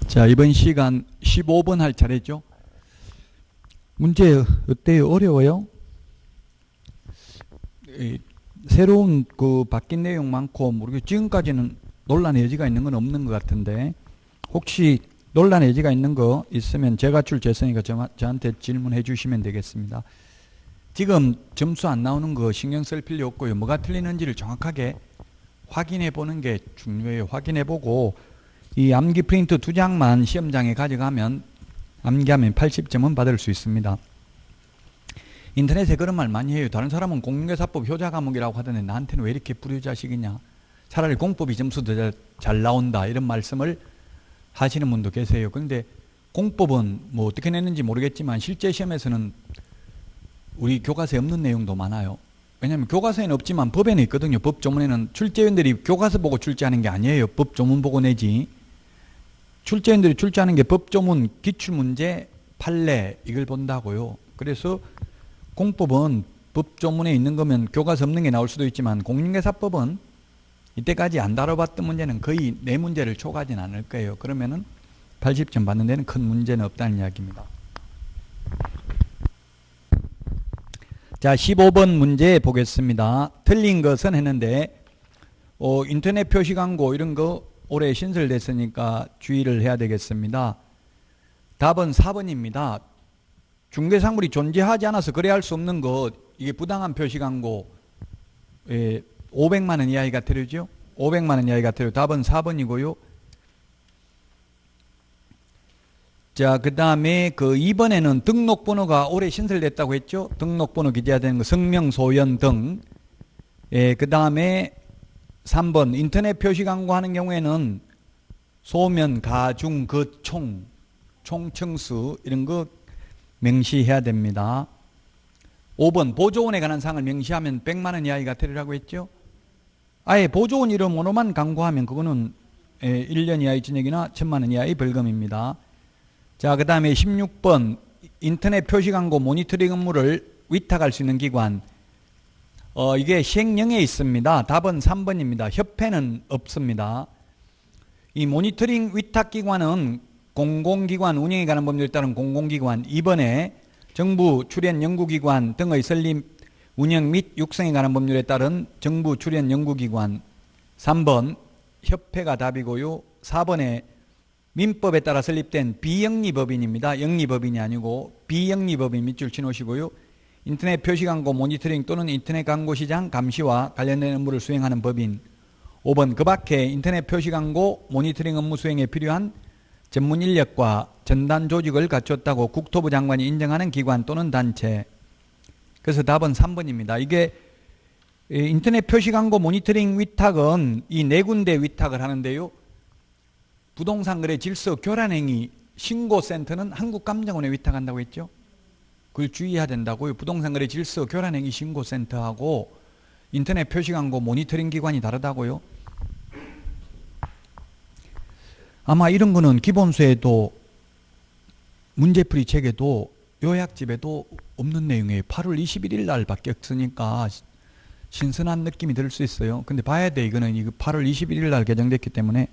자, 이번 시간 15번 할 차례죠. 문제 어때요? 어려워요? 새로운 바뀐 내용 많고 모르겠 지금까지는 논란의 여지가 있는 건 없는 것 같은데 혹시 논란의 여지가 있는 거 있으면 제가 출제했으니까 저한테 질문해 주시면 되겠습니다. 지금 점수 안 나오는 거 신경 쓸 필요 없고요. 뭐가 틀리는지를 정확하게 확인해 보는 게 중요해요. 확인해 보고 이 암기 프린트 2장만 시험장에 가져가면 암기하면 80점은 받을 수 있습니다. 인터넷에 그런 말 많이 해요. 다른 사람은 공인중개사법 효자 과목이라고 하던데 나한테는 왜 이렇게 불효자식이냐. 차라리 공법이 점수 더 잘 나온다. 이런 말씀을 하시는 분도 계세요. 그런데 공법은 뭐 어떻게 냈는지 모르겠지만 실제 시험에서는 우리 교과서에 없는 내용도 많아요. 왜냐하면 교과서에는 없지만 법에는 있거든요. 법 조문에는 출제위원들이 교과서 보고 출제하는 게 아니에요. 법 조문 보고 내지. 출제위원들이 출제하는 게 법 조문, 기출문제, 판례 이걸 본다고요. 그래서 공법은 법 조문에 있는 거면 교과서 없는 게 나올 수도 있지만 공인중개사법은 이때까지 안 다뤄봤던 문제는 거의 4문제를 초과하진 않을 거예요. 그러면은 80점 받는 데는 큰 문제는 없다는 이야기입니다. 자, 15번 문제 보겠습니다. 틀린 것은 했는데 인터넷 표시 광고 이런 거 올해 신설됐으니까 주의를 해야 되겠습니다. 답은 4번입니다. 중개사물이 존재하지 않아서 거래할 수 없는 것, 이게 부당한 표시 광고 500만 원 이하가 되죠. 500만 원 이하가 되죠. 답은 4번이고요. 자, 그 다음에 2번에는 등록번호가 올해 신설됐다고 했죠. 등록번호 기재해야 되는 거, 성명, 소연 등. 그 다음에 3번, 인터넷 표시 광고 하는 경우에는 소면, 가, 중, 그, 총, 총청수 이런 거 명시해야 됩니다. 5번, 보조원에 관한 사항을 명시하면 100만 원 이하가 되리라고 했죠. 아예 보조원 이름으로만 광고하면 그거는 1년 이하의 징역이나 1000만 원 이하의 벌금입니다. 자, 그 다음에 16번 인터넷 표시 광고 모니터링 업무를 위탁할 수 있는 기관, 이게 시행령에 있습니다. 답은 3번입니다. 협회는 없습니다. 이 모니터링 위탁기관은 공공기관 운영에 관한 법률에 따른 공공기관, 2번에 정부 출연 연구기관 등의 설립, 운영 및 육성에 관한 법률에 따른 정부 출연 연구기관, 3번 협회가 답이고요. 4번에 민법에 따라 설립된 비영리법인입니다. 영리법인이 아니고 비영리법인 밑줄 치놓으시고요. 인터넷 표시 광고 모니터링 또는 인터넷 광고 시장 감시와 관련된 업무를 수행하는 법인. 5번 그 밖에 인터넷 표시 광고 모니터링 업무 수행에 필요한 전문 인력과 전단 조직을 갖췄다고 국토부 장관이 인정하는 기관 또는 단체. 그래서 답은 3번입니다. 이게 인터넷 표시 광고 모니터링 위탁은 이 4군데 위탁을 하는데요. 부동산 거래 질서 교란 행위 신고센터는 한국감정원에 위탁한다고 했죠. 그걸 주의해야 된다고요. 부동산 거래 질서 교란 행위 신고센터하고 인터넷 표시 광고 모니터링 기관이 다르다고요. 아마 이런 거는 기본서에도 문제풀이 책에도 요약집에도 없는 내용이에요. 8월 21일 날 바뀌었으니까 신선한 느낌이 들 수 있어요. 근데 봐야 돼. 이거 8월 21일 날 개정됐기 때문에.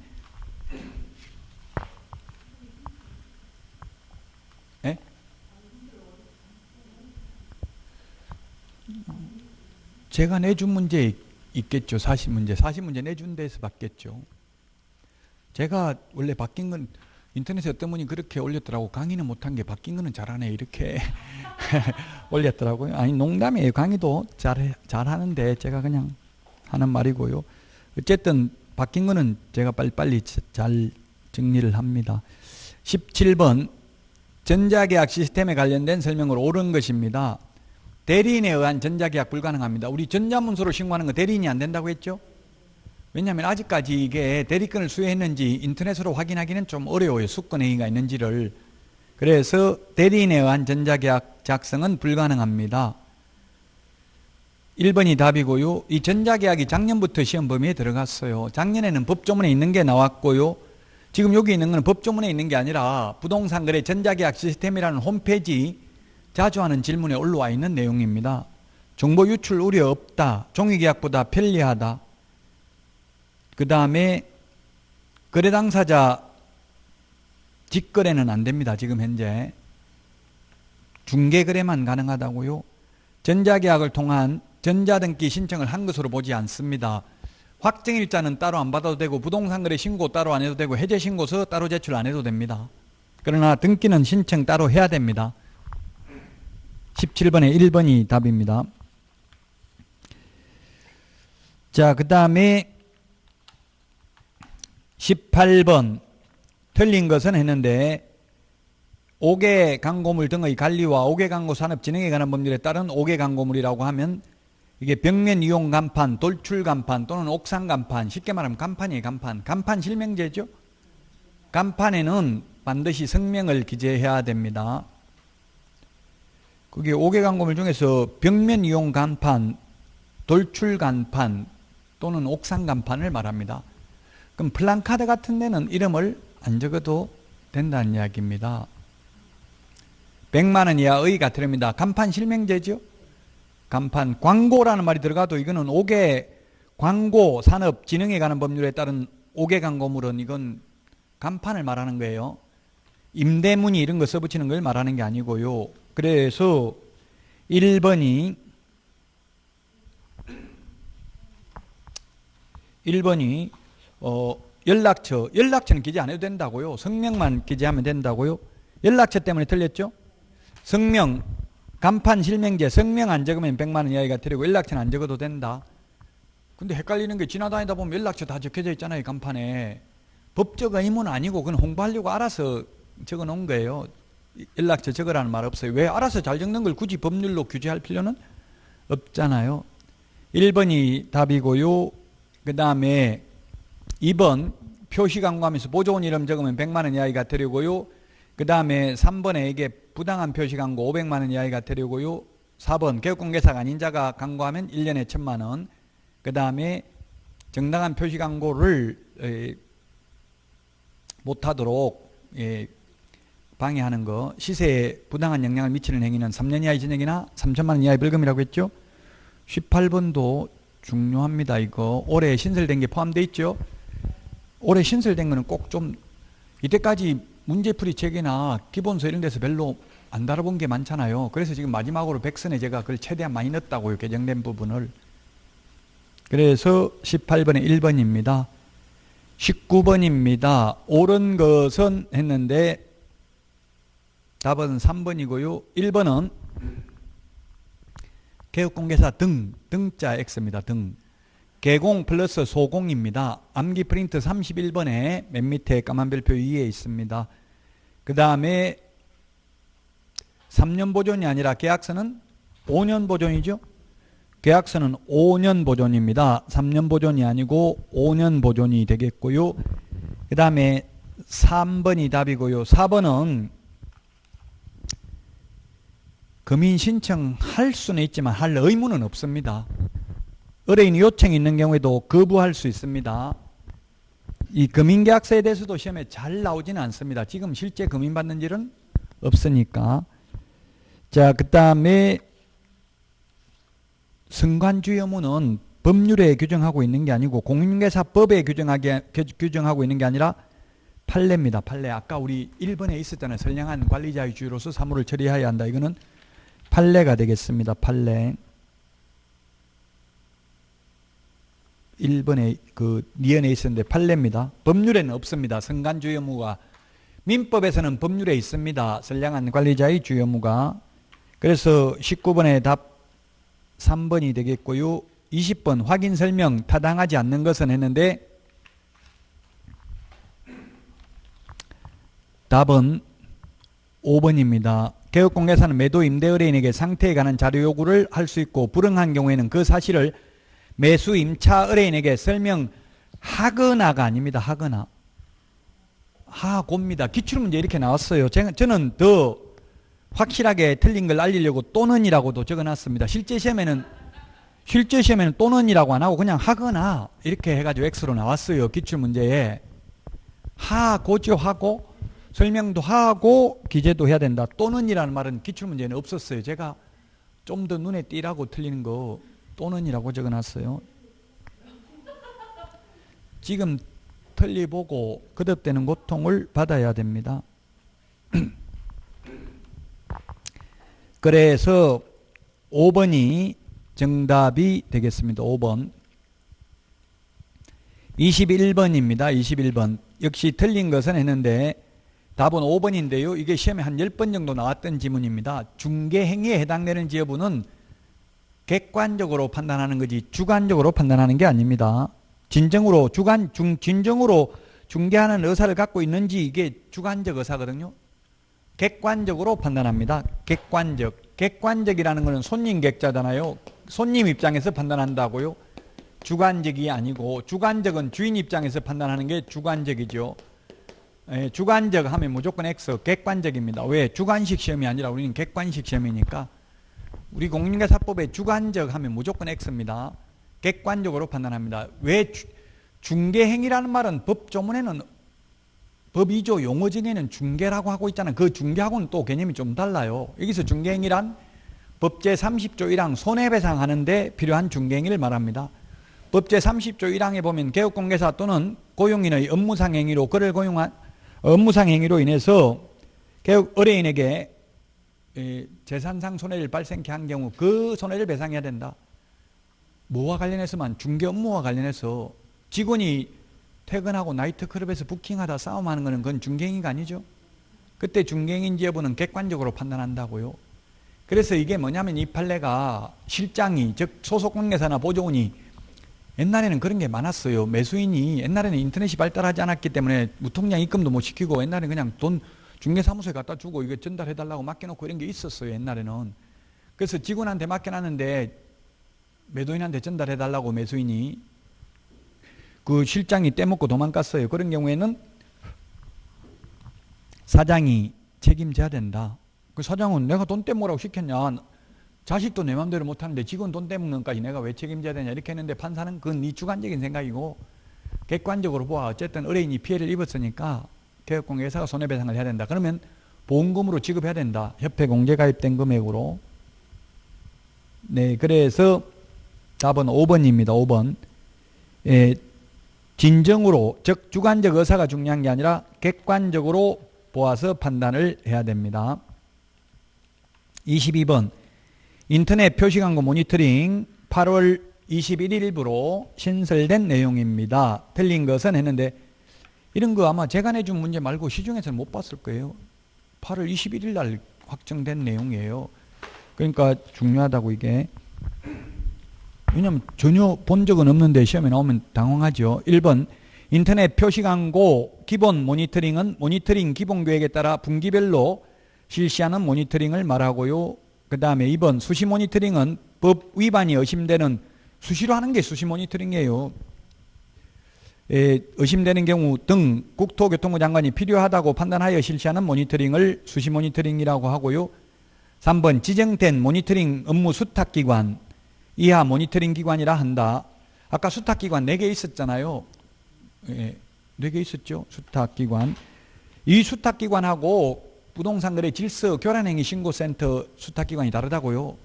예? 제가 내준 문제 있겠죠. 40문제. 40문제 내준 데서 받겠죠. 제가 원래 바뀐 건 인터넷에 어떤 분이 그렇게 올렸더라고. 강의는 못한 게 바뀐 거는 잘하네 이렇게 올렸더라고요. 아니 농담이에요. 강의도 잘하는데 제가 그냥 하는 말이고요. 어쨌든 바뀐 거는 제가 빨리빨리 잘 정리를 합니다. 17번 전자계약 시스템에 관련된 설명으로 옳은 것입니다. 대리인에 의한 전자계약 불가능합니다. 우리 전자문서로 신고하는 거 대리인이 안 된다고 했죠. 왜냐하면 아직까지 이게 대리권을 수여했는지 인터넷으로 확인하기는 좀 어려워요. 수권행위가 있는지를. 그래서 대리인에 의한 전자계약 작성은 불가능합니다. 1번이 답이고요. 이 전자계약이 작년부터 시험 범위에 들어갔어요. 작년에는 법조문에 있는 게 나왔고요. 지금 여기 있는 건 법조문에 있는 게 아니라 부동산 거래 전자계약 시스템이라는 홈페이지 자주 하는 질문에 올라와 있는 내용입니다. 정보 유출 우려 없다. 종이계약보다 편리하다. 그 다음에 거래 당사자 직거래는 안 됩니다. 지금 현재. 중개거래만 가능하다고요. 전자계약을 통한 전자등기 신청을 한 것으로 보지 않습니다. 확정일자는 따로 안 받아도 되고 부동산거래 신고 따로 안 해도 되고 해제신고서 따로 제출 안 해도 됩니다. 그러나 등기는 신청 따로 해야 됩니다. 17번에 1번이 답입니다. 자, 그 다음에 18번 틀린 것은 했는데 5개 광고물 등의 관리와 5개 광고 산업 진행에 관한 법률에 따른 5개 광고물이라고 하면 이게 벽면 이용 간판, 돌출 간판 또는 옥상 간판, 쉽게 말하면 간판이에요. 간판 실명제죠. 간판에는 반드시 성명을 기재해야 됩니다. 그게 5개 광고물 중에서 벽면 이용 간판, 돌출 간판 또는 옥상 간판을 말합니다. 그럼 플랜카드 같은 데는 이름을 안 적어도 된다는 이야기입니다. 100만 원 이하의 같으랍니다. 간판 실명제죠. 간판, 광고라는 말이 들어가도 이거는 5개 광고 산업 진흥에 관한 법률에 따른 5개 광고물은 이건 간판을 말하는 거예요. 임대문의 이런 거 써붙이는 걸 말하는 게 아니고요. 그래서 1번이 연락처는 기재 안 해도 된다고요. 성명만 기재하면 된다고요. 연락처 때문에 틀렸죠. 성명, 간판 실명제, 성명 안 적으면 100만 원 이하가 틀리고 연락처는 안 적어도 된다. 근데 헷갈리는 게 지나다니다 보면 연락처 다 적혀져 있잖아요. 간판에. 법적 의무는 아니고 그건 홍보하려고 알아서 적어 놓은 거예요. 연락처 적으라는 말 없어요. 왜 알아서 잘 적는 걸 굳이 법률로 규제할 필요는 없잖아요. 1번이 답이고요. 그 다음에 2번 표시 광고하면서 보조원 이름 적으면 100만 원 이하가 되려고요. 그 다음에 3번에 이게 부당한 표시 광고 500만 원 이하가 되려고요. 4번 개업공개사가 아닌 자가 광고하면 1년에 1000만 원. 그 다음에 정당한 표시 광고를 못하도록 방해하는 거, 시세에 부당한 영향을 미치는 행위는 3년 이하의 징역이나 3천만 원 이하의 벌금이라고 했죠. 18번도 중요합니다. 이거 올해 신설된 게 포함되어 있죠. 올해 신설된 거는 꼭 좀 이때까지 문제풀이 책이나 기본서 이런 데서 별로 안 다뤄본 게 많잖아요. 그래서 지금 마지막으로 백선에 제가 그걸 최대한 많이 넣었다고요. 개정된 부분을. 그래서 18번에 1번입니다. 19번입니다. 옳은 것은 했는데 답은 3번이고요. 1번은 개업공개사 등자 X입니다. 등. 개공 플러스 소공입니다. 암기 프린트 31번에 맨 밑에 까만 별표 위에 있습니다. 그 다음에 3년 보존이 아니라 계약서는 5년 보존이죠. 계약서는 5년 보존입니다. 3년 보존이 아니고 5년 보존이 되겠고요. 그 다음에 3번이 답이고요. 4번은 금인 신청할 수는 있지만 할 의무는 없습니다. 의뢰인 요청이 있는 경우에도 거부할 수 있습니다. 이 금인계약서에 대해서도 시험에 잘 나오지는 않습니다. 지금 실제 금인받는 일은 없으니까. 자, 그 다음에 승관주의 의무는 법률에 규정하고 있는 게 아니고 공인중개사법에 규정하고 있는 게 아니라 판례입니다. 판례. 아까 우리 1번에 있었잖아요. 선량한 관리자의 주의로서 사무를 처리해야 한다. 이거는 판례가 되겠습니다. 판례. 1번에 그 니은에 있었는데 판례입니다. 법률에는 없습니다. 승관주의 의무가. 민법에서는 법률에 있습니다. 선량한 관리자의 주의 의무가. 그래서 19번의 답 3번이 되겠고요. 20번 확인 설명 타당하지 않는 것은 했는데 답은 5번입니다. 개업공개사는 매도 임대 의뢰인에게 상태에 관한 자료 요구를 할 수 있고 불응한 경우에는 그 사실을 매수 임차 의뢰인에게 설명하거나가 아닙니다. 하거나. 하고입니다. 기출문제 이렇게 나왔어요. 저는 더 확실하게 틀린 걸 알리려고 또는이라고도 적어놨습니다. 실제 시험에는 또는이라고 안 하고 그냥 하거나 이렇게 해가지고 X로 나왔어요. 기출문제에. 하고죠. 하고 설명도 하고 기재도 해야 된다. 또는이라는 말은 기출문제는 없었어요. 제가 좀 더 눈에 띄라고 틀리는 거 또는이라고 적어놨어요. 지금 틀리보고 거듭되는 고통을 받아야 됩니다. 그래서 5번이 정답이 되겠습니다. 5번. 21번입니다. 21번. 역시 틀린 것은 했는데 답은 5번인데요. 이게 시험에 한 10번 정도 나왔던 지문입니다. 중개행위에 해당되는 지역부는 객관적으로 판단하는 거지 주관적으로 판단하는 게 아닙니다. 진정으로 진정으로 중개하는 의사를 갖고 있는지 이게 주관적 의사거든요. 객관적으로 판단합니다. 객관적이라는 것은 손님 객자잖아요. 손님 입장에서 판단한다고요. 주관적이 아니고 주관적은 주인 입장에서 판단하는 게 주관적이죠. 주관적 하면 무조건 X, 객관적입니다. 왜? 주관식 시험이 아니라 우리는 객관식 시험이니까. 우리 공인중개사법에 주관적 하면 무조건 X입니다. 객관적으로 판단합니다. 왜? 중개행위라는 말은 법조문에는 법 2조 용어 중에는 중개라고 하고 있잖아요. 그 중개하고는 또 개념이 좀 달라요. 여기서 중개행위란 법 제30조 1항 손해배상하는데 필요한 중개행위를 말합니다. 법 제30조 1항에 보면 개업공개사 또는 고용인의 업무상 행위로 그를 고용한 업무상 행위로 인해서 개업 의뢰인에게 재산상 손해를 발생케 한 경우 그 손해를 배상해야 된다. 뭐와 관련해서만? 중개 업무와 관련해서 직원이 퇴근하고 나이트클럽에서 부킹하다 싸움하는 거는 그건 중개행위가 아니죠. 그때 중개행위인지 여부는 객관적으로 판단한다고요. 그래서 이게 뭐냐면 이 판례가 실장이 즉 소속공개사나 보조원이 옛날에는 그런 게 많았어요. 매수인이 옛날에는 인터넷이 발달하지 않았기 때문에 무통장 입금도 못 시키고 옛날에 그냥 돈 중개사무소에 갖다 주고 이거 전달해달라고 맡겨놓고 이런 게 있었어요. 옛날에는. 그래서 직원한테 맡겨놨는데 매도인한테 전달해달라고 매수인이 그 실장이 떼먹고 도망갔어요. 그런 경우에는 사장이 책임져야 된다. 그 사장은 내가 돈 떼먹으라고 시켰냐. 자식도 내 맘대로 못하는데 직원 돈 떼먹는 것까지 내가 왜 책임져야 되냐 이렇게 했는데 판사는 그건 네 주관적인 생각이고 객관적으로 보아 어쨌든 의뢰인이 피해를 입었으니까 개업공개사가 손해배상을 해야 된다. 그러면 보험금으로 지급해야 된다. 협회 공제 가입된 금액으로. 네, 그래서 답은 5번입니다. 5번. 진정으로 즉 주관적 의사가 중요한 게 아니라 객관적으로 보아서 판단을 해야 됩니다. 22번 인터넷 표시광고 모니터링 8월 21일부로 신설된 내용입니다. 틀린 것은 했는데 이런 거 아마 제가 내준 문제 말고 시중에서는 못 봤을 거예요. 8월 21일 날 확정된 내용이에요. 그러니까 중요하다고 이게. 왜냐면 전혀 본 적은 없는데 시험에 나오면 당황하죠. 1번 인터넷 표시광고 기본 모니터링은 모니터링 기본계획에 따라 분기별로 실시하는 모니터링을 말하고요. 그 다음에 2번 수시 모니터링은 법 위반이 의심되는 수시로 하는 게 수시 모니터링이에요. 의심되는 경우 등 국토교통부 장관이 필요하다고 판단하여 실시하는 모니터링을 수시 모니터링이라고 하고요. 3번 지정된 모니터링 업무 수탁기관 이하 모니터링 기관이라 한다. 아까 수탁기관 4개 있었잖아요. 4개 있었죠. 수탁기관. 이 수탁기관하고 부동산거래 질서 교란행위 신고센터 수탁기관이 다르다고요.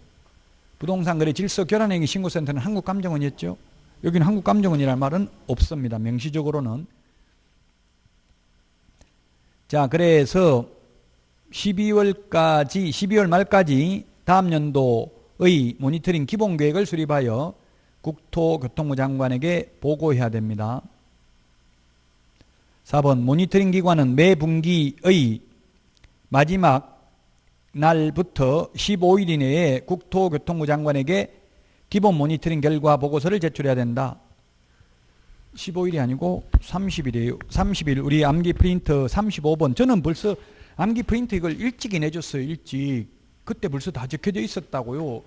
부동산거래 질서 교란행위 신고센터는 한국감정원이었죠. 여기는 한국감정원이라는 말은 없습니다. 명시적으로는. 자, 그래서 12월 말까지 다음 연도의 모니터링 기본계획을 수립하여 국토교통부 장관에게 보고해야 됩니다. 4번 모니터링 기관은 매 분기의 마지막 날부터 15일 이내에 국토교통부 장관에게 기본 모니터링 결과 보고서를 제출해야 된다. 15일이 아니고 30일이에요. 30일 우리 암기 프린트 35번. 저는 벌써 암기 프린트 이걸 일찍이 내줬어요. 일찍. 그때 벌써 다 적혀져 있었다고요.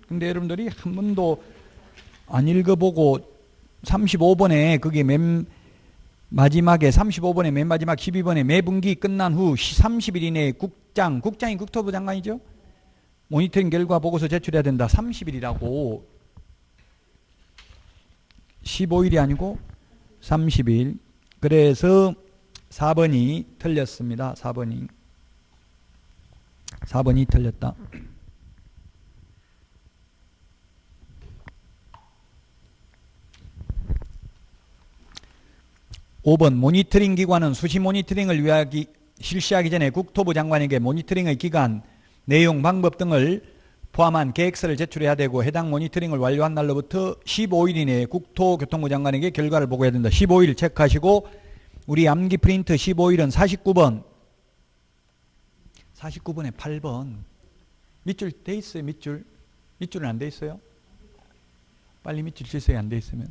근데 여러분들이 한 번도 안 읽어보고 35번에 그게 맨 마지막에 35번에 맨 마지막 12번에 매 분기 끝난 후 30일 이내에 국장이 국토부 장관이죠. 모니터링 결과 보고서 제출해야 된다. 30일이라고. 15일이 아니고 30일. 그래서 4번이 틀렸습니다. 4번이 틀렸다. 5번 모니터링 기관은 수시 모니터링을 실시하기 전에 국토부 장관에게 모니터링의 기간, 내용, 방법 등을 포함한 계획서를 제출해야 되고 해당 모니터링을 완료한 날로부터 15일 이내에 국토교통부 장관에게 결과를 보고해야 된다. 15일 체크하시고 우리 암기 프린트 15일은 49번 49번에 8번 밑줄 돼 있어요. 밑줄은 안 돼 있어요. 빨리 밑줄 치세요. 안 돼 있으면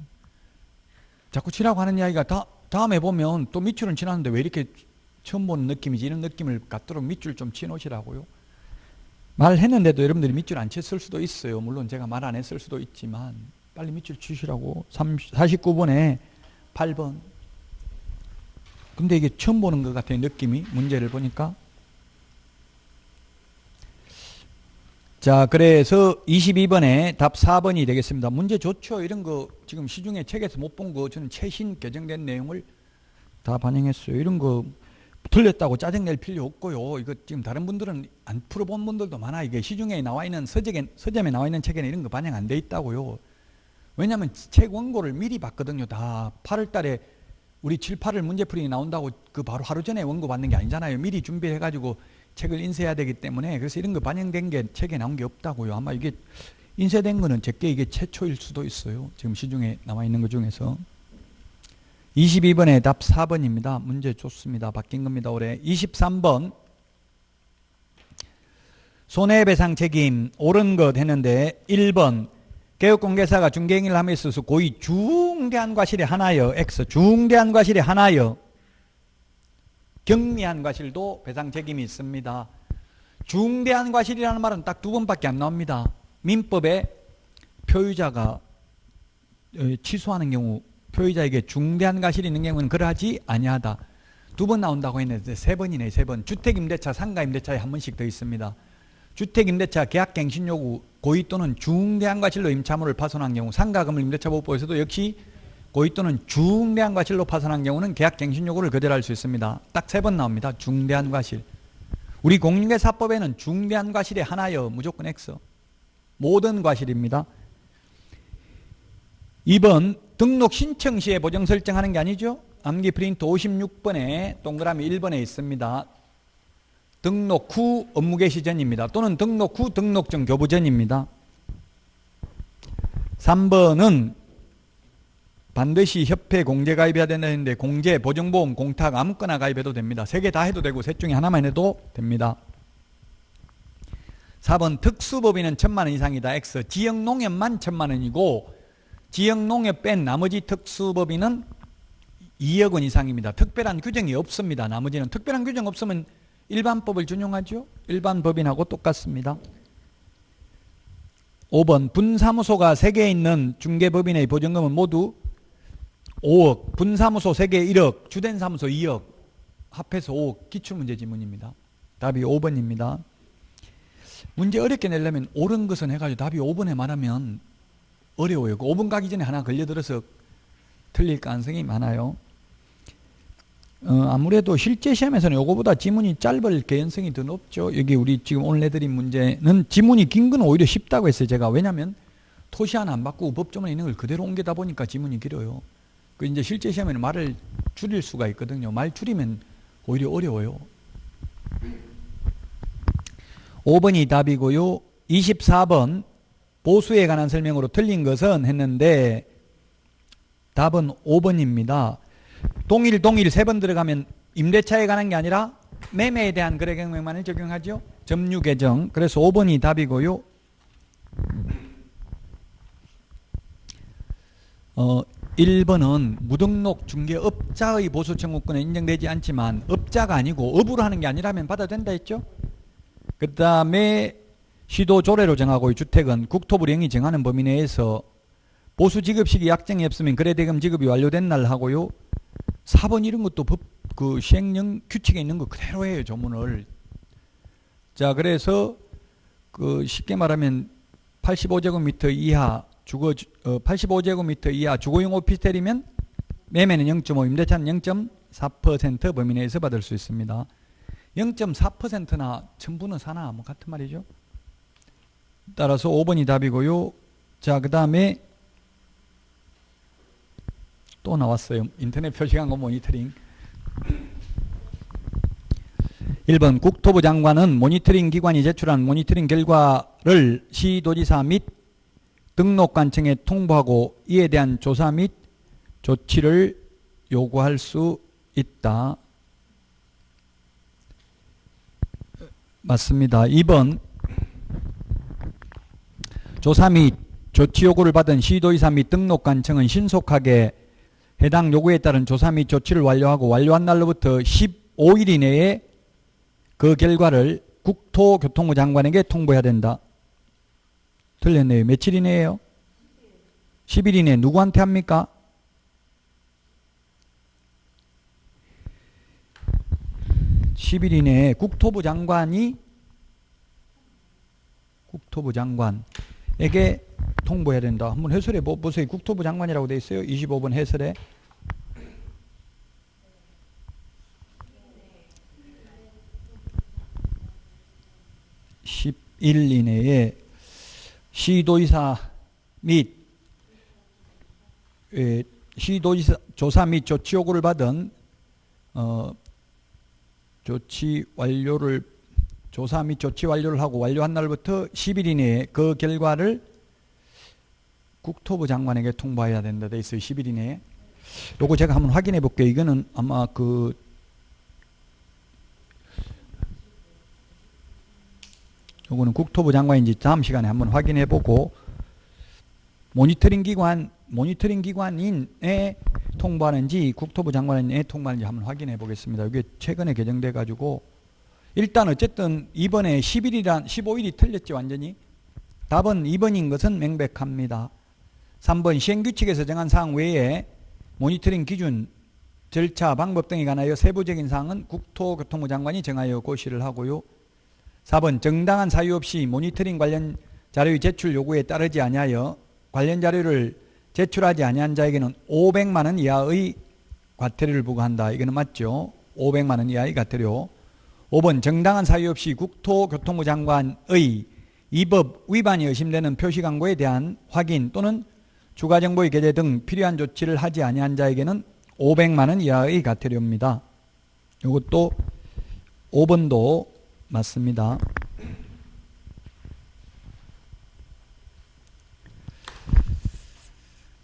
자꾸 치라고 하는 이야기가 다음에 보면 또 밑줄은 치놨는데 왜 이렇게 처음 보는 느낌이지 이런 느낌을 갖도록 밑줄 좀 치놓으시라고요. 말했는데도 여러분들이 밑줄 안 쳤을 수도 있어요. 물론 제가 말 안 했을 수도 있지만 빨리 밑줄 치시라고. 49번에 8번. 근데 이게 처음 보는 것 같아요. 느낌이 문제를 보니까. 자, 그래서 22번에 답 4번이 되겠습니다. 문제 좋죠. 이런 거 지금 시중에 책에서 못 본 거 저는 최신 개정된 내용을 다 반영했어요. 이런 거 틀렸다고 짜증낼 필요 없고요. 이거 지금 다른 분들은 안 풀어본 분들도 많아. 이게 시중에 나와 있는 서점에 나와 있는 책에는 이런 거 반영 안 돼 있다고요. 왜냐하면 책 원고를 미리 봤거든요. 다 8월 달에 우리 7, 8월 문제풀이 나온다고 그 바로 하루 전에 원고 받는 게 아니잖아요. 미리 준비해가지고 책을 인쇄해야 되기 때문에 그래서 이런 거 반영된 게 책에 나온 게 없다고요. 아마 이게 인쇄된 거는 제게 이게 최초일 수도 있어요. 지금 시중에 나와 있는 것 중에서. 22번에 답 4번입니다. 문제 좋습니다. 바뀐 겁니다. 올해. 23번 손해배상 책임 옳은 것 했는데 1번 개업공개사가 중개행위를 함에 있어서 고의 중대한 과실이 하나여 X 중대한 과실이 하나여 경미한 과실도 배상 책임이 있습니다. 중대한 과실이라는 말은 딱 두 번밖에 안 나옵니다. 민법에 표의자가 취소하는 경우 표의자에게 중대한 과실이 있는 경우는 그러하지 아니하다. 두 번 나온다고 했는데 세 번이네. 세 번. 주택임대차, 상가임대차에 한 번씩 더 있습니다. 주택임대차 계약갱신요구 고의 또는 중대한 과실로 임차물을 파손한 경우 상가건물임대차보호법에서도 역시 고의 또는 중대한 과실로 파손한 경우는 계약갱신요구를 거절할 수 있습니다. 딱 세 번 나옵니다. 중대한 과실. 우리 공인중개사법에는 중대한 과실이 하나여 무조건 X. 모든 과실입니다. 2번 등록 신청 시에 보정 설정하는 게 아니죠. 암기 프린트 56번에 동그라미 1번에 있습니다. 등록 후 업무 개시 전입니다. 또는 등록 후 등록증 교부 전입니다. 3번은 반드시 협회 공제 가입해야 된다 했는데 공제, 보정보험, 공탁 아무거나 가입해도 됩니다. 세 개 다 해도 되고 셋 중에 하나만 해도 됩니다. 4번 특수법인은 1,000만 원 이상이다. X 지역농협만 1,000만 원이고 지역농협 뺀 나머지 특수법인은 2억 원 이상입니다. 특별한 규정이 없습니다. 나머지는 특별한 규정 없으면 일반법을 준용하죠. 일반 법인하고 똑같습니다. 5번 분사무소가 3개 있는 중개법인의 보증금은 모두 5억, 분사무소 3개 1억, 주된 사무소 2억, 합해서 5억. 기출문제지문입니다. 답이 5번입니다. 문제 어렵게 내려면 옳은 것은 해가지고 답이 5번에 말하면 어려워요. 그 5번 가기 전에 하나 걸려들어서 틀릴 가능성이 많아요. 아무래도 실제 시험에서는 이거보다 지문이 짧을 개연성이 더 높죠. 여기 우리 지금 오늘 내드린 문제는 지문이 긴 건 오히려 쉽다고 했어요. 제가. 왜냐하면 토시 하나 안 바꾸고 법조문에 있는 걸 그대로 옮기다 보니까 지문이 길어요. 그 이제 실제 시험에는 말을 줄일 수가 있거든요. 말 줄이면 오히려 어려워요. 5번이 답이고요. 24번 보수에 관한 설명으로 틀린 것은 했는데 답은 5번입니다. 동일 3번 들어가면 임대차에 관한 게 아니라 매매에 대한 거래 경명만을 적용하죠. 점유 개정. 그래서 5번이 답이고요. 1번은 무등록 중개업자의 보수 청구권은 인정되지 않지만 업자가 아니고 업으로 하는 게 아니라면 받아도 된다 했죠. 그 다음에 시도 조례로 정하고 주택은 국토부 령이 정하는 범위 내에서 보수 지급 시기 약정이 없으면 거래대금 지급이 완료된 날 하고요. 4번 이런 것도 법 그 시행령 규칙에 있는 거 그대로 해요. 조문을. 자, 그래서 그 쉽게 말하면 85제곱미터 이하 85제곱미터 이하 주거용 오피스텔이면 매매는 0.5, 임대차는 0.4% 범위 내에서 받을 수 있습니다. 0.4%나 전부는 사나 뭐 같은 말이죠. 따라서 5번이 답이고요. 자, 그 다음에 또 나왔어요. 인터넷 표시광고 모니터링. 1번 국토부 장관은 모니터링 기관이 제출한 모니터링 결과를 시도지사 및 등록관청에 통보하고 이에 대한 조사 및 조치를 요구할 수 있다. 맞습니다. 2번 조사 및 조치 요구를 받은 시도지사 및 등록관청은 신속하게 해당 요구에 따른 조사 및 조치를 완료하고 완료한 날로부터 15일 이내에 그 결과를 국토교통부 장관에게 통보해야 된다. 틀렸네요. 며칠 이내에요? 10일 이내. 누구한테 합니까? (10일) 이내에 국토부 장관에게 통보해야 된다. 한번 해설해 보세요. 국토부 장관이라고 되어 있어요. 25번 해설에. (10일) 이내에 시도지사 및 시도지사 조사 및 조치 요구를 받은 조사 및 조치 완료를 하고 완료한 날부터 10일 이내에 그 결과를 국토부 장관에게 통보해야 된다 돼 있어요. 10일 이내에. 요거 제가 한번 확인해 볼게요. 이거는 아마 요거는 국토부 장관인지 다음 시간에 한번 확인해 보고, 모니터링 기관인에 통보하는지 국토부 장관에 통보하는지 한번 확인해 보겠습니다. 이게 최근에 개정돼 가지고 일단 어쨌든 이번에 15일이 틀렸지 완전히. 답은 2번인 것은 명백합니다. 3번 시행규칙에서 정한 사항 외에 모니터링 기준, 절차, 방법 등에 관하여 세부적인 사항은 국토교통부 장관이 정하여 고시를 하고요. 4번 정당한 사유 없이 모니터링 관련 자료의 제출 요구에 따르지 아니하여 관련 자료를 제출하지 아니한 자에게는 500만 원 이하의 과태료를 부과한다. 이거는 맞죠? 500만 원 이하의 과태료. 5번 정당한 사유 없이 국토교통부 장관의 이 법 위반이 의심되는 표시광고에 대한 확인 또는 추가정보의 게재 등 필요한 조치를 하지 아니한 자에게는 500만 원 이하의 과태료입니다. 이것도 5번도 맞습니다.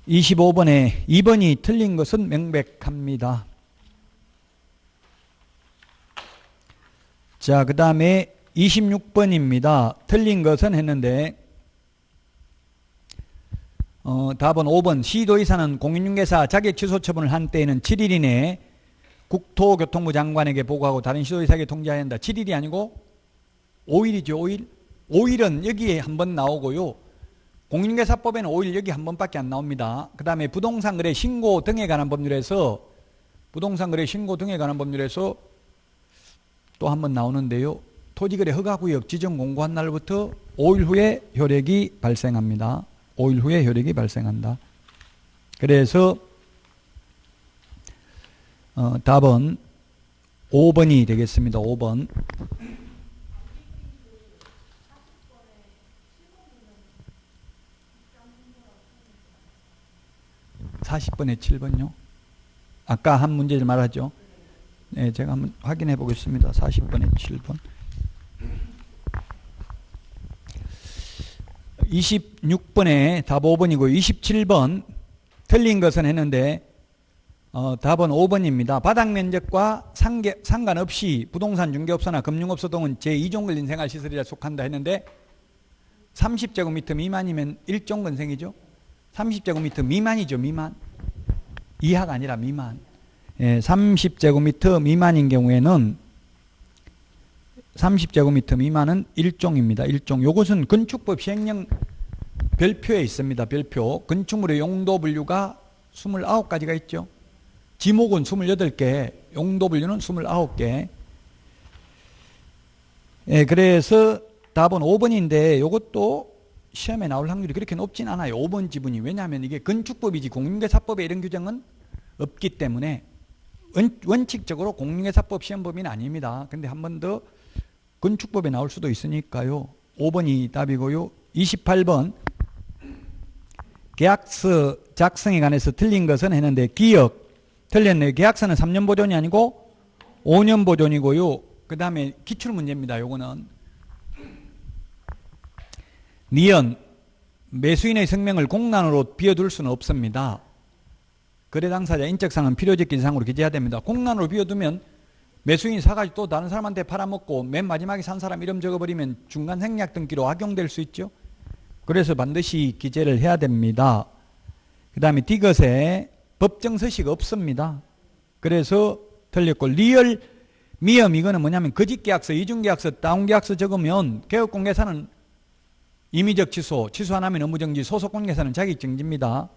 (25번에) 2번이 틀린 것은 명백합니다. 자, 그 다음에 26번입니다. 틀린 것은 했는데 답은 5번 시도의사는 공인중개사 자격 취소 처분을 한 때에는 7일 이내에 국토교통부 장관에게 보고하고 다른 시도의사에게 통지해야 한다. 7일이 아니고 5일이죠. 5일. 5일은 여기에 한 번 나오고요. 공인중개사법에는 5일 여기 한 번밖에 안 나옵니다. 그 다음에 부동산거래 신고 등에 관한 법률에서 또 한 번 나오는데요. 토지거래 허가구역 지정 공고한 날부터 5일 후에 효력이 발생합니다. 5일 후에 효력이 발생한다. 그래서 답은 5번이 되겠습니다. 5번. 40번에 7번요. 아까 한 문제를 말하죠. 네, 제가 한번 확인해 보겠습니다. 40번에 7번. 26번에 답 5번이고 27번 틀린 것은 했는데 답은 5번입니다. 바닥면적과 상관없이 부동산 중개업소나 금융업소 등은 제2종 근린 생활시설이라 속한다 했는데 30제곱미터 미만이면 1종 근생이죠. 30제곱미터 미만이죠. 미만. 이하가 아니라 미만. 30제곱미터 미만인 경우에는 30제곱미터 미만은 1종입니다. 1종. 이것은 건축법 시행령 별표에 있습니다. 별표. 건축물의 용도 분류가 29가지가 있죠. 지목은 28개, 용도 분류는 29개. 그래서 답은 5번인데 이것도 시험에 나올 확률이 그렇게 높진 않아요. 5번 지분이. 왜냐하면 이게 건축법이지 공인중개사법에 이런 규정은 없기 때문에 원칙적으로 공인중개사법 시험 범위는 아닙니다. 근데 한 번 더 건축법에 나올 수도 있으니까요. 5번이 답이고요. 28번 계약서 작성에 관해서 틀린 것은 했는데 기억 틀렸네요. 계약서는 3년 보존이 아니고 5년 보존이고요. 그 다음에 기출문제입니다. 요거는 니은 매수인의 성명을 공란으로 비워둘 수는 없습니다. 거래 당사자 인적사항은 필요적 기재사항으로 기재해야 됩니다. 공란으로 비워두면 매수인이 사가지고 또 다른 사람한테 팔아먹고 맨 마지막에 산 사람 이름 적어버리면 중간 생략 등기로 악용될 수 있죠. 그래서 반드시 기재를 해야 됩니다. 그 다음에 디귿에 법정 서식 없습니다. 그래서 틀렸고, 리얼 미엄 이거는 뭐냐면 거짓계약서, 이중계약서, 다운계약서 적으면 개업공개사는 임의적 취소, 취소 안 하면 업무정지, 소속공개사는 자격정지입니다.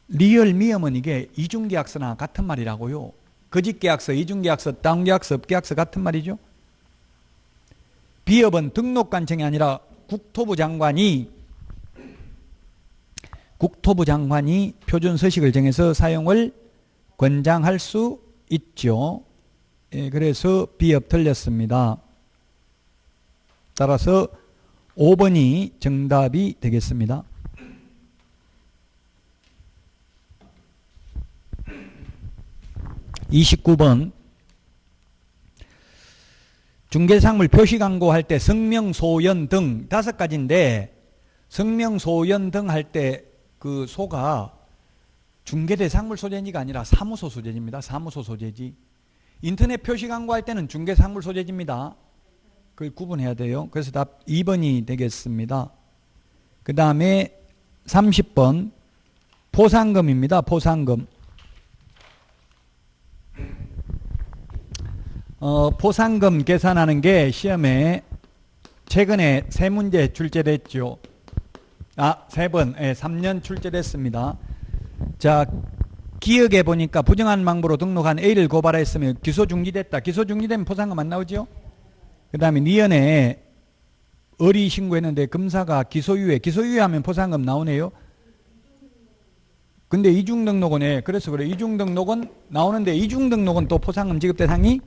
리얼 미엄은 이게 이중계약서나 같은 말이라고요. 거짓계약서, 이중계약서, 다운계약서, 업계약서 같은 말이죠. 비업은 등록관청이 아니라 국토부 장관이 표준 서식을 정해서 사용을 권장할 수 있죠. 예, 그래서 비업 틀렸습니다. 따라서 5번이 정답이 되겠습니다. (29번) 중개상물 표시광고할 때 성명, 소연 등 5가지인데 성명, 소연 등 할 때 그 소가 중개대상물 소재지가 아니라 사무소 소재지입니다. 사무소 소재지. 인터넷 표시광고할 때는 중개상물 소재지입니다. 그걸 구분해야 돼요. 그래서 답 2번이 되겠습니다. 그 다음에 30번 포상금입니다. 포상금. 포상금 계산하는 게 시험에 최근에 3문제 출제됐죠. 3번, 3년 출제됐습니다. 자, 기억해 보니까 부정한 방법으로 등록한 A를 고발했으면 기소 중지됐다. 기소 중지되면 포상금 안 나오죠? 그 다음에 니은에 의리 신고했는데 검사가 기소유예 하면 포상금 나오네요. 근데 이중등록은 그래서 그래. 이중등록은 나오는데 이중등록은 또 포상금 지급 대상이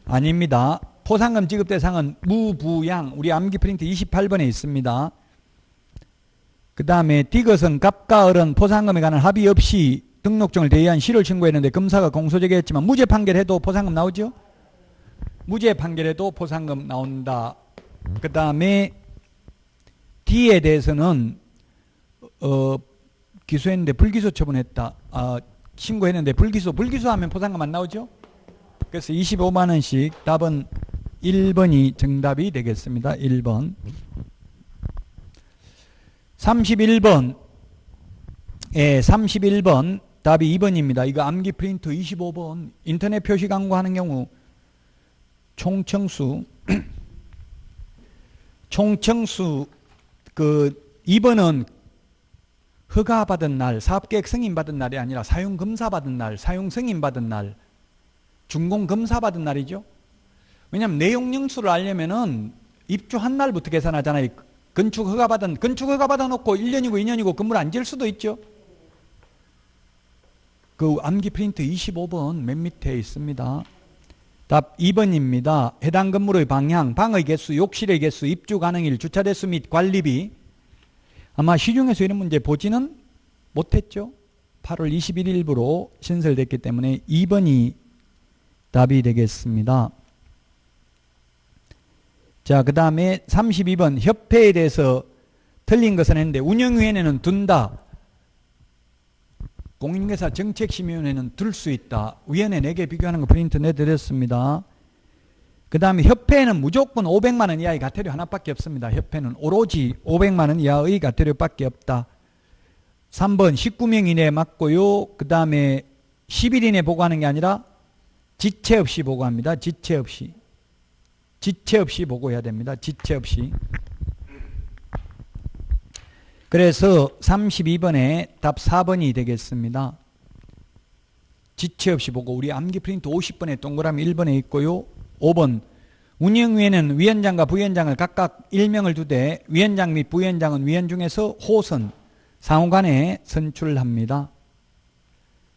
아닙니다. 포상금 지급 대상은 무부양. 우리 암기 프린트 28번에 있습니다. 그 다음에 디귿은 갑과 을은 포상금에 관한 합의 없이 등록증을 대의한 시를 신고했는데 검사가 공소제기했지만 무죄 판결해도 포상금 나오죠? 무죄 판결해도 포상금 나온다. 그 다음에 D에 대해서는 기소했는데 불기소 처분했다. 신고했는데 불기소하면 포상금 안 나오죠? 그래서 25만 원씩. 답은 1번이 정답이 되겠습니다. 1번. 31번. 31번 답이 2번입니다. 이거 암기 프린트 25번. 인터넷 표시 광고하는 경우 총청수 그 2번은 허가받은 날, 사업계획 승인받은 날이 아니라 사용검사 받은 날, 사용승인 받은 날, 준공검사 받은 날이죠. 왜냐하면 내용영수를 알려면은 입주한 날부터 계산하잖아요. 건축 허가 받아 놓고 1년이고 2년이고 건물 안 지을 수도 있죠. 그 암기 프린트 25번 맨 밑에 있습니다. 답 2번입니다. 해당 건물의 방향, 방의 개수, 욕실의 개수, 입주 가능일, 주차 대수 및 관리비. 아마 시중에서 이런 문제 보지는 못했죠. 8월 21일부로 신설됐기 때문에 2번이 답이 되겠습니다. 자, 그 다음에 32번 협회에 대해서 틀린 것은 했는데 운영위원회는 둔다. 공인중개사 정책심의위원회는 둘 수 있다. 위원회 4개 비교하는 거 프린트 내드렸습니다. 그 다음에 협회는 무조건 500만 원 이하의 과태료 하나밖에 없습니다. 협회는 오로지 500만 원 이하의 과태료밖에 없다. 3번 19명 이내에 맞고요. 그 다음에 10일 이내에 보고하는 게 아니라 지체 없이 보고합니다. 지체 없이 보고해야 됩니다. 지체 없이. 그래서 32번에 답 4번이 되겠습니다. 지체 없이 보고. 우리 암기 프린트 50번에 동그라미 1번에 있고요. 5번 운영위원회는 위원장과 부위원장을 각각 1명을 두되 위원장 및 부위원장은 위원 중에서 호선 상호간에 선출합니다.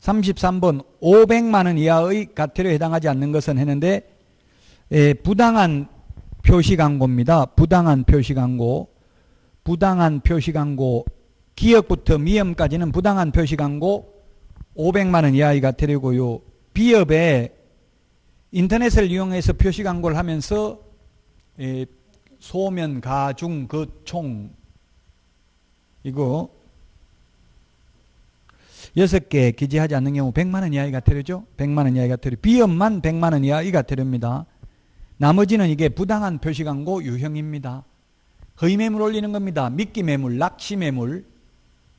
33번 500만 원 이하의 과태료에 해당하지 않는 것은 했는데 부당한 표시광고입니다. 부당한 표시광고 기업부터 미염까지는 부당한 표시광고 500만 원 이하의 과태료고요. 비업에 인터넷을 이용해서 표시 광고를 하면서 소면, 가중, 총 이거 6개 기재하지 않는 경우 100만 원 이하의 과태료죠. 100만 원 이하의 과태료. 비업만 100만 원 이하의 과태료입니다. 나머지는 이게 부당한 표시 광고 유형입니다. 허위 매물 올리는 겁니다. 미끼 매물, 낚시 매물,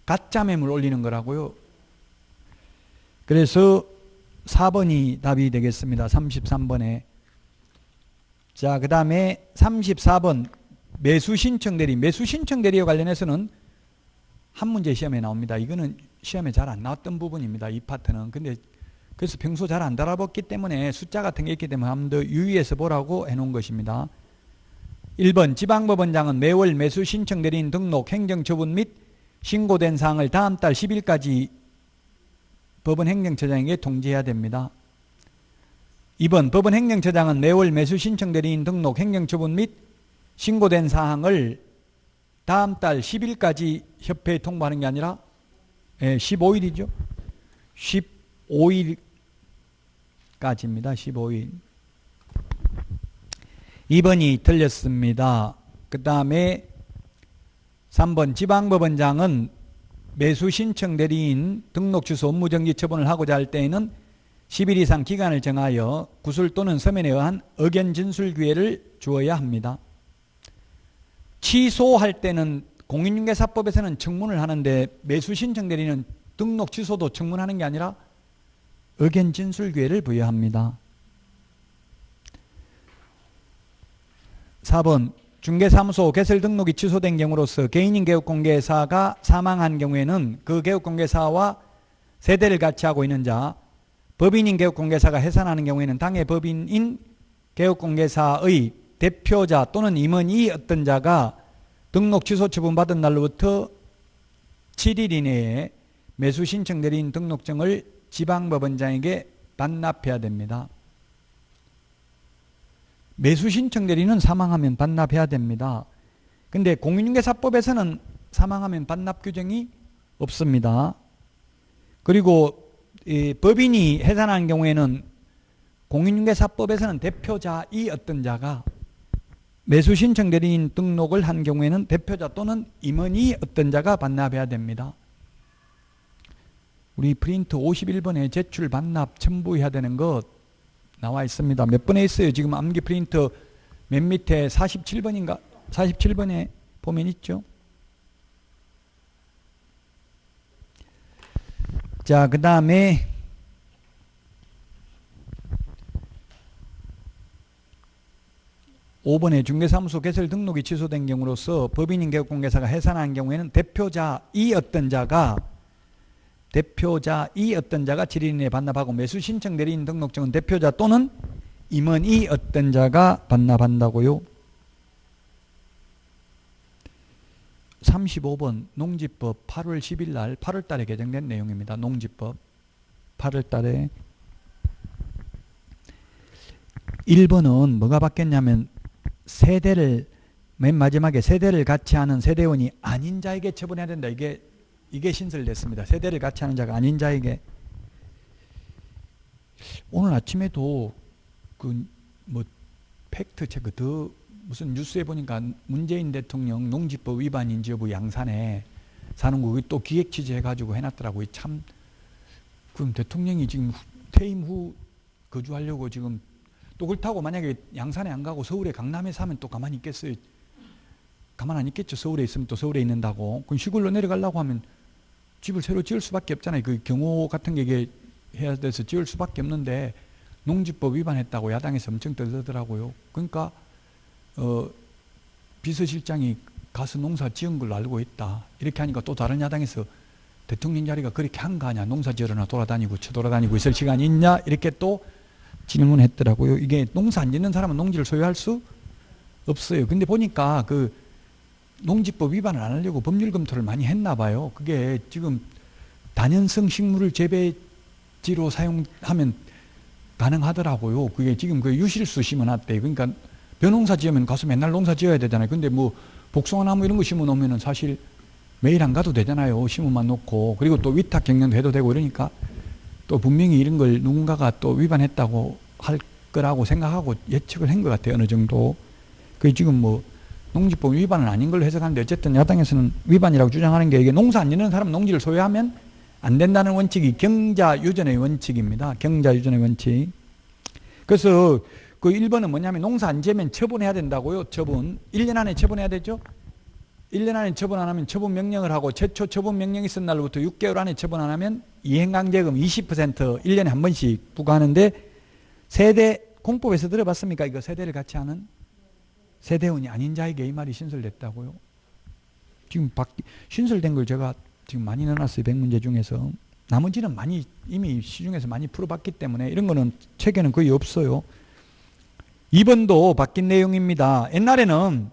가짜 매물 올리는 거라고요. 그래서 4번이 답이 되겠습니다. 33번에. 자, 그 다음에 34번 매수 신청 대리. 매수 신청 대리와 관련해서는 한 문제 시험에 나옵니다. 이거는 시험에 잘 안 나왔던 부분입니다. 이 파트는. 근데 그래서 평소 잘 안 달아봤기 때문에 숫자 같은 게 있기 때문에 한 번 더 유의해서 보라고 해놓은 것입니다. 1번 지방법원장은 매월 매수 신청 대리인 등록, 행정처분 및 신고된 사항을 다음 달 10일까지 법원 행정처장에게 통지해야 됩니다. 2번 법원 행정처장은 매월 매수 신청 대리인 등록, 행정처분 및 신고된 사항을 다음 달 10일까지 협회에 통보하는 게 아니라 15일이죠. 15일까지입니다. 15일. 2번이 틀렸습니다. 그 다음에 3번 지방법원장은 매수 신청 대리인 등록 취소 업무 정지 처분을 하고자 할 때에는 10일 이상 기간을 정하여 구술 또는 서면에 의한 의견 진술 기회를 주어야 합니다. 취소할 때는 공인중개사법에서는 청문을 하는데 매수 신청 대리는 등록 취소도 청문하는 게 아니라 의견 진술 기회를 부여합니다. 4번 중개사무소 개설 등록이 취소된 경우로서 개인인 개업공개사가 사망한 경우에는 그 개업공개사와 세대를 같이 하고 있는 자, 법인인 개업공개사가 해산하는 경우에는 당해 법인인 개업공개사의 대표자 또는 임원이 어떤 자가 등록 취소 처분받은 날로부터 7일 이내에 매수 신청 대리인 등록증을 지방법원장에게 반납해야 됩니다. 매수 신청 대리는 사망하면 반납해야 됩니다. 근데 공인중개사법에서는 사망하면 반납 규정이 없습니다. 그리고 법인이 해산한 경우에는 공인중개사법에서는 대표자이 어떤 자가 매수 신청 대리인 등록을 한 경우에는 대표자 또는 임원이 어떤 자가 반납해야 됩니다. 우리 프린트 51번에 제출 반납 첨부해야 되는 것 나와 있습니다. 몇 번에 있어요? 지금 암기 프린트 맨 밑에 47번인가? 47번에 보면 있죠. 자, 그 다음에 5번에 중개사무소 개설 등록이 취소된 경우로서 법인인 개업공개사가 해산한 경우에는 대표자이 어떤 자가 7일 이내에 반납하고 매수 신청 대리인 등록증은 대표자 또는 임원이 어떤 자가 반납한다고요. 35번 농지법 8월 10일 날 8월 달에 개정된 내용입니다. 농지법 8월 달에 1번은 뭐가 바뀌었냐면 세대를 맨 마지막에 세대를 같이 하는 세대원이 아닌 자에게 처분해야 된다. 이게 신설됐습니다. 세대를 같이 하는 자가 아닌 자에게. 오늘 아침에도 그 뭐 팩트 체크 더 무슨 뉴스에 보니까 문재인 대통령 농지법 위반인지 여부 양산에 사는 거 또 기획 취재해가지고 해놨더라고요. 참 그럼 대통령이 지금 퇴임 후 거주하려고 지금 또 그렇다고 만약에 양산에 안 가고 서울에 강남에 사면 또 가만히 있겠어요? 가만 안 있겠죠. 서울에 있으면 또 서울에 있는다고. 그럼 시골로 내려가려고 하면 집을 새로 지을 수밖에 없잖아요. 그 경호 같은 게 이게 해야 돼서 지을 수밖에 없는데 농지법 위반했다고 야당에서 엄청 떠들더라고요. 그러니까 비서실장이 가서 농사 지은 걸로 알고 있다. 이렇게 하니까 또 다른 야당에서 대통령 자리가 그렇게 한 거 아니야. 농사 지으러나 돌아다니고 쳐돌아다니고 있을 시간이 있냐. 이렇게 또 질문했더라고요. 이게 농사 안 짓는 사람은 농지를 소유할 수 없어요. 근데 보니까 그 농지법 위반을 안 하려고 법률 검토를 많이 했나 봐요. 그게 지금 다년성 식물을 재배지로 사용하면 가능하더라고요. 그게 지금 그 유실수 심어놨대. 그러니까 벼농사 지으면 가서 맨날 농사 지어야 되잖아요. 근데 뭐 복숭아 나무 이런 거 심어 놓으면은 사실 매일 안 가도 되잖아요. 심어만 놓고. 그리고 또 위탁 경영도 해도 되고 이러니까 또 분명히 이런 걸 누군가가 또 위반했다고 할 거라고 생각하고 예측을 한 것 같아요. 어느 정도. 그 지금 뭐 농지법 위반은 아닌 걸로 해석하는데 어쨌든 야당에서는 위반이라고 주장하는 게 이게 농사 안 짓는 사람은 농지를 소유하면 안 된다는 원칙이 경자유전의 원칙입니다. 경자유전의 원칙. 그래서 그 1번은 뭐냐면 농사 안 지으면 처분해야 된다고요. 처분. 1년 안에 처분해야 되죠. 1년 안에 처분 안 하면 처분 명령을 하고 최초 처분 명령이 있은 날로부터 6개월 안에 처분 안 하면 이행강제금 20% 1년에 한 번씩 부과하는데 세대 공법에서 들어봤습니까? 이거 세대를 같이 하는 세대원이 아닌 자에게 이 말이 신설됐다고요. 지금 신설된 걸 제가 지금 많이 넣어놨어요. 100문제 중에서. 나머지는 많이 이미 시중에서 많이 풀어봤기 때문에 이런 거는 책에는 거의 없어요. 2번도 바뀐 내용입니다. 옛날에는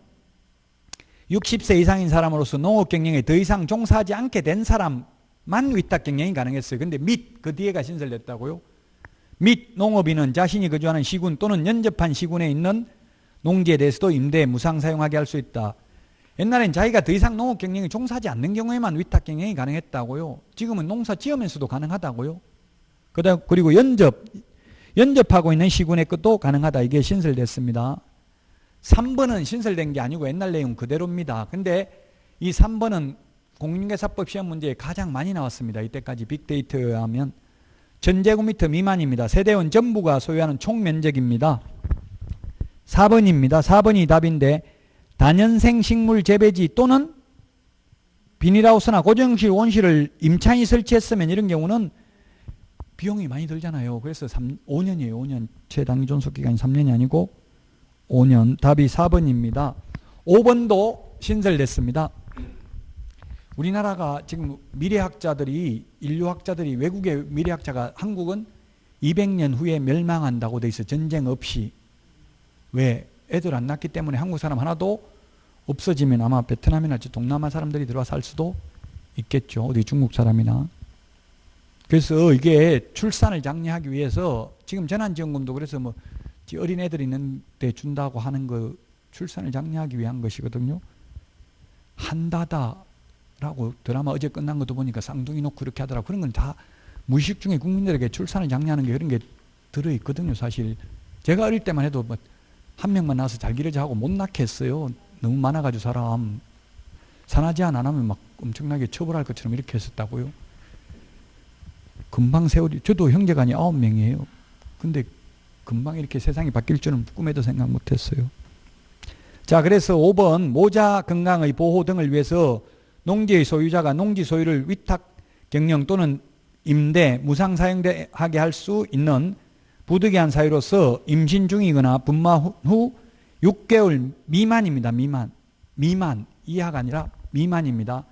60세 이상인 사람으로서 농업 경영에 더 이상 종사하지 않게 된 사람만 위탁 경영이 가능했어요. 근데 및 그 뒤에가 신설됐다고요. 및 농업인은 자신이 거주하는 시군 또는 연접한 시군에 있는 농지에 대해서도 임대, 무상 사용하게 할 수 있다. 옛날엔 자기가 더 이상 농업 경영에 종사하지 않는 경우에만 위탁 경영이 가능했다고요. 지금은 농사 지으면서도 가능하다고요. 그리고 연접하고 있는 시군의 것도 가능하다. 이게 신설됐습니다. 3번은 신설된 게 아니고 옛날 내용 그대로입니다. 근데 이 3번은 공인중개사법 시험 문제에 가장 많이 나왔습니다. 이때까지 빅데이터에 하면 전제곱미터 미만입니다. 세대원 전부가 소유하는 총면적입니다. 4번입니다. 4번이 답인데 다년생 식물 재배지 또는 비닐하우스나 고정실 온실을 임차인이 설치했으면 이런 경우는 비용이 많이 들잖아요. 그래서 5년이에요. 5년. 최단기 존속기간이 3년이 아니고 5년. 답이 4번입니다. 5번도 신설됐습니다. 우리나라가 지금 미래학자들이 인류학자들이 외국의 미래학자가 한국은 200년 후에 멸망한다고 돼 있어. 전쟁 없이. 왜? 애들 안 낳기 때문에 한국 사람 하나도 없어지면 아마 베트남이나 동남아 사람들이 들어와 살 수도 있겠죠. 어디 중국 사람이나. 그래서 이게 출산을 장려하기 위해서 지금 재난지원금도 그래서 뭐 어린 애들 있는데 준다고 하는 거 출산을 장려하기 위한 것이거든요. 한다다라고 드라마 어제 끝난 것도 보니까 쌍둥이 놓고 그렇게 하더라고. 그런 건 다 무의식 중에 국민들에게 출산을 장려하는 게 그런 게 들어있거든요. 사실 제가 어릴 때만 해도 뭐 한 명만 낳아서 잘 기르자 하고 못 낳게 했어요. 너무 많아가지고 사람 산하제한 안 하면 막 엄청나게 처벌할 것처럼 이렇게 했었다고요. 금방 세월이 저도 형제간이 9명이에요. 근데 금방 이렇게 세상이 바뀔 줄은 꿈에도 생각 못했어요. 자, 그래서 5번 모자 건강의 보호 등을 위해서 농지의 소유자가 농지 소유를 위탁 경영 또는 임대 무상 사용하게 할 수 있는 부득이한 사유로서 임신 중이거나 분마 후 6개월 미만입니다. 미만 이하가 아니라 미만입니다.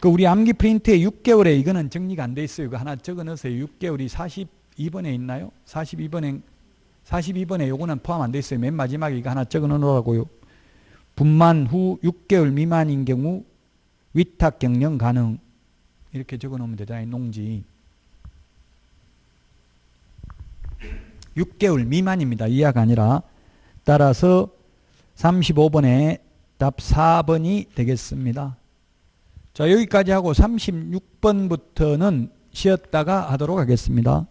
그 우리 암기 프린트에 6개월에 이거는 정리가 안 돼 있어요. 이거 하나 적어 넣으세요. 6개월이 42번에 있나요? 42번에 요거는 포함 안 돼 있어요. 맨 마지막에 이거 하나 적어 놓으라고요. 분만 후 6개월 미만인 경우 위탁 경영 가능. 이렇게 적어 놓으면 되잖아요. 농지. 6개월 미만입니다. 이하가 아니라. 따라서 35번에 답 4번이 되겠습니다. 자, 여기까지 하고 36번부터는 쉬었다가 하도록 하겠습니다.